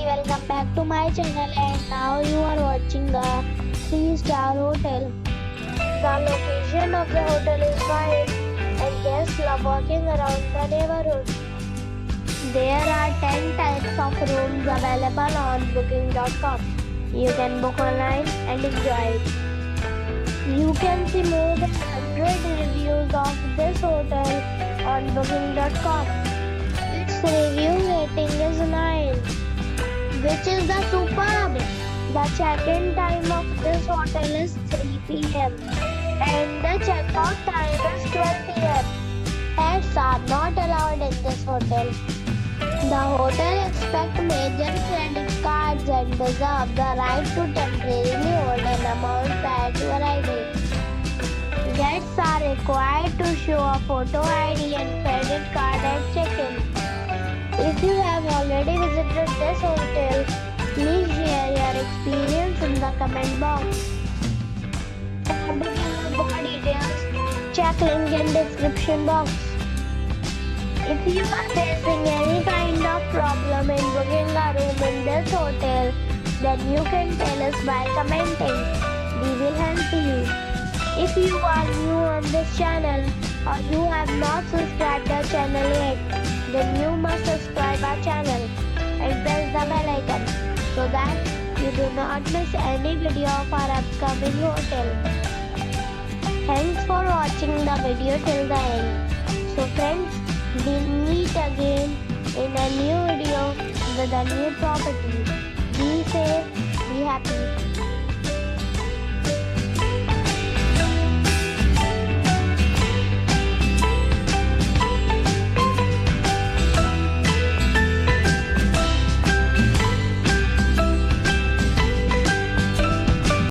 welcome back to my channel, and now you are watching a 3-star hotel. The location of the hotel is fine and guests love walking around the neighborhood. There are 10 types of rooms available on booking.com. You can book online and enjoy it. You can see more than 100 reviews of this hotel on booking.com. Its review rating is 9, which is the superb. The check-in time of this hotel is 3 p.m. and the check-out time is 12 p.m. Pets are not allowed in this hotel. The hotel accepts major credit cards and reserves the right to temporarily hold an amount prior to arrival. Guests are required to show a photo ID and credit card at check-in. If you have already visited this hotel, please share your experience in the comment box. For booking or more details, check link in description box. If you are facing any kind of problem in booking a room in this hotel, then you can tell us by commenting. We will help you. If you are new on this channel or you have not subscribed our channel yet, then you must subscribe our channel and press the bell icon so that you do not miss any video of our upcoming hotel. Thanks for watching the video till the end. So friends, we meet again in a new video with a new property. Be safe, be happy.